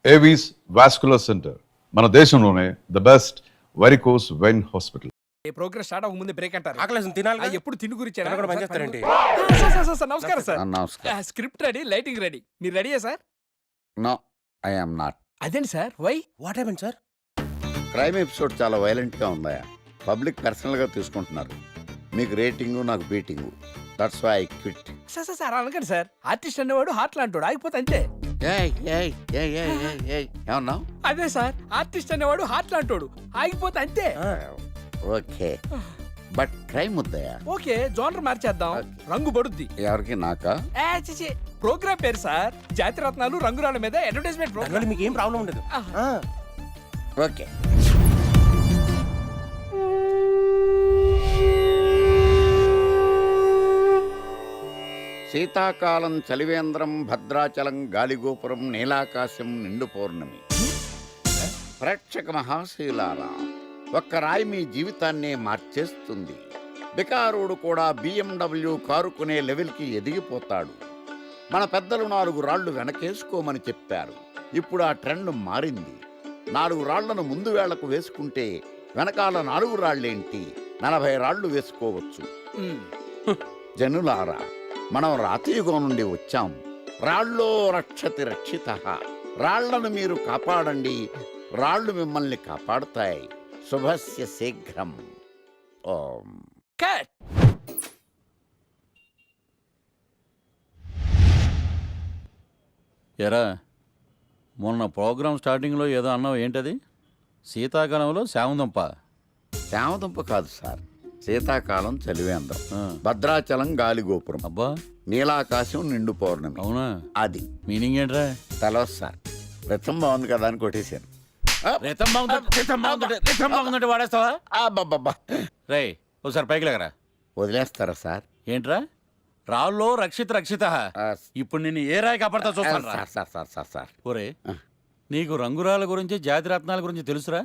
Avis vascular centre, మన దేశంలోనే the best varicose vein hospital. A progress start అవ్వక ముందే బ్రేక్ అంటారు. ఆకలేసం తినాలి కదా? ఎప్పుడు తిండి గురించి తినకుండా పని చేస్తారేంటి? నమస్కారం సార్. నమస్కారం. Script ready, lighting ready. మీరు రెడీయా sir? No, I am not. అదేంటి sir, why? What happen sir? Crime episode చాలా వైలెంట్ గా ఉందా? పబ్లిక్ పర్సనల్ గా తీసుకుంటున్నారు. మీకు రేటింగు, నాకు beating. That's why I quit. Sir అనకండి సార్. ఆర్టిస్ట్ అనేవాడు హార్ట్ లాంటోడు, ఆగిపోతే అంతే. ఏమన్నా? అదే సార్, ఆర్టిస్ట్ అనేవాడు హార్ట్ లాంటోడు, ఆగిపోతే అంతే. ఓకే, బట్ క్రైమ్ వద్దయా? ఓకే, జోనర్ మార్చేద్దాం. రంగు పడుద్ది. ఎవరికి? నాకా? ప్రోగ్రామ్ పేరు సార్ జాతి రత్నాలు రంగురాళ్ళ మీద అడ్వర్టైజ్మెంట్ దానివల్ల ప్రోగ్రామ్. మీకు ఏం ప్రాబ్లం ఉండదు. ఓకే. శీతాకాలం చలివేంద్రం, భద్రాచలం గాలిగోపురం, నీలాకాశం, నిండు పౌర్ణమి. ప్రేక్షక మహాశీలారా, ఒక్క రాయి మీ జీవితాన్నే మార్చేస్తుంది. బికారుడు కూడా BMW కారు కొనే లెవెల్కి ఎదిగిపోతాడు. మన పెద్దలు 4 రాళ్లు వెనకేసుకోమని చెప్పారు. ఇప్పుడు ఆ ట్రెండ్ మారింది. 4 రాళ్లను ముందు వేళ్లకు వేసుకుంటే వెనకాల 4 రాళ్లేంటి, 40 రాళ్లు వేసుకోవచ్చు. జనులారా, మనం రాతియుగం నుండి వచ్చాం. రాళ్ళో రక్షతి రక్షితః. రాళ్లను మీరు కాపాడండి, రాళ్ళు మిమ్మల్ని కాపాడుతాయి. శుభస్య శీఘ్రం. ఓం. కట్. ఎరా, మొన్న ప్రోగ్రామ్ స్టార్టింగ్లో ఏదో అన్నావు, ఏంటది? శీతాకాలంలో శామందంప. శామదుంప కాదు సార్, శీతాకాలం చలివేంద్రం, ఆ. భద్రాచలం గాలిగోపురం, అబ్బా, నీలాకాశం, నిండు పౌర్ణమి. అవునా? అది మీనింగ్ ఏంట్రా? తెలవదు సార్. రతం బాగుంది కదా అని కొట్టేశాను. రితం బాగుందంటే వాడేస్తావా? అబ్బబ్బబ్బా. రే, ఒకసారి పైకి లేకరా. వదిలేస్తారా సార్? ఏంట్రా? రాళ్ళో రక్షిత. ఆ, ఇప్పుడు నిన్ను ఏ రాయి కాపాడతా చూస్తాను రా. Sir sir sir sir sir ఒరే, నీకు రంగురాల గురించి, జాతి రత్నాల గురించి తెలుసురా?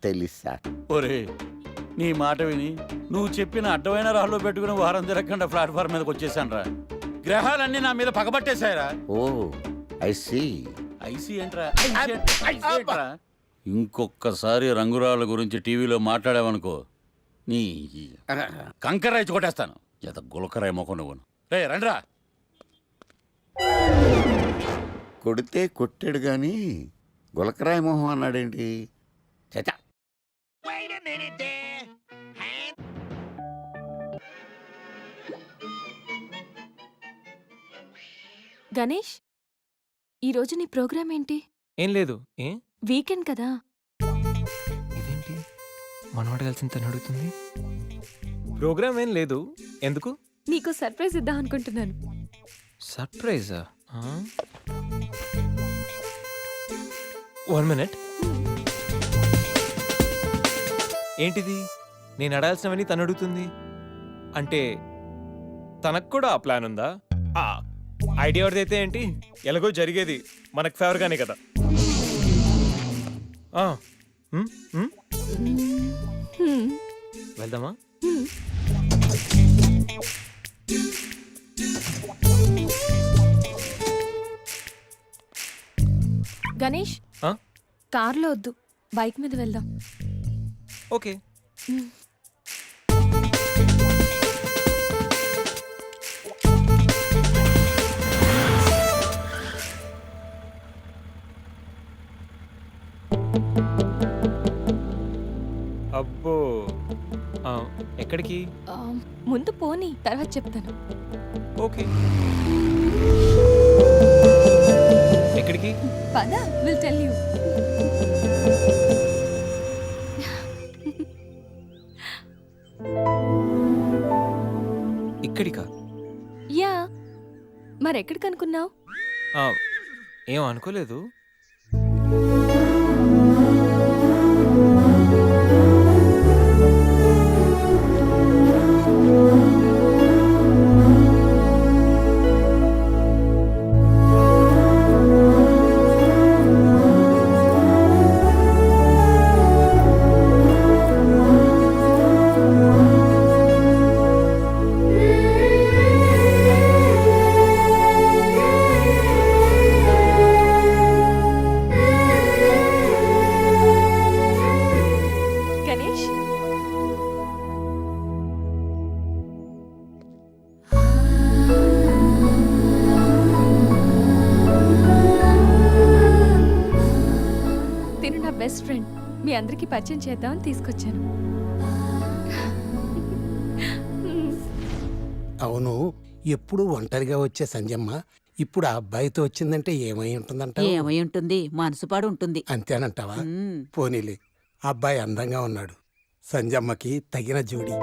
తెలీదు సార్. ఒరే, నీ మాట విని నువ్వు చెప్పిన అడ్డమైన రాళ్ళు పెట్టుకుని వారం తిరగకుండా ప్లాట్ఫామ్ మీదకి వచ్చేసాను రా. గ్రహాలన్నీ నా మీద పగబట్టేశాయరా. ఓ, ఐ సీ. ఐసీ ఏంట్రా? ఇంకొక్కసారి రంగురాళ్ళ గురించి టీవీలో మాట్లాడావనుకో, నీ కంకరాయి కొట్టేస్తాను. ఎంత గులకరాయి మొక్క నువ్వు. రే రండ్రా. కొడితే కొట్టాడు గాని గులకరాయి మొహం అన్నాడేంటి? చచా. గణేష్, ఈరోజు నీ ప్రోగ్రామ్ ఏంటి? ఏం లేదు. ఏ వీకెండ్ కదా. ఇదేంటి మనవాడు కలిసి తను అడుగుతుంది? ప్రోగ్రామ్ ఏం లేదు. ఎందుకు? నీకు సర్ప్రైజ్ ఇద్దాం అనుకుంటున్నాను. సర్ప్రైజా? 1 మినిట్. ఏంటిది? నేను అడాల్సినవని తను అడుగుతుంది అంటే తనకు కూడా ఆ ప్లాన్ ఉందా? ఐడియా ఎవరిదైతే ఏంటి, ఎలాగో జరిగేది మనకు ఫేవర్గానే కదా. వెళ్దామా? గణేష్, కార్లో వద్దు, బైక్ మీద వెళ్దాం. ఓకే. అబ్బో, ఎక్కడికి? ముందు పోనీ, తర్వాత చెప్తాను. ఓకే. ఎక్కడికి? పద, విల్ టెల్ యూ. ఇక్కడికా? యా, మరెక్కడికి అనుకున్నావు? ఏం అనుకోలేదు. Best friend. మీ అందరికి పరిచయం చేద్దామని తీసుకొచ్చాను. అవును, ఎప్పుడు ఒంటరిగా వచ్చే సంజమ్మ ఇప్పుడు ఆ అబ్బాయితో వచ్చిందంటే ఏమై ఉంటుందంట? ఏమై ఉంటుంది, మనసుపాడు ఉంటుంది. అంతేనంటావా? ఉమ్. పోనీలే, అబ్బాయి అందంగా ఉన్నాడు, సంజమ్మకి తగిన జోడి.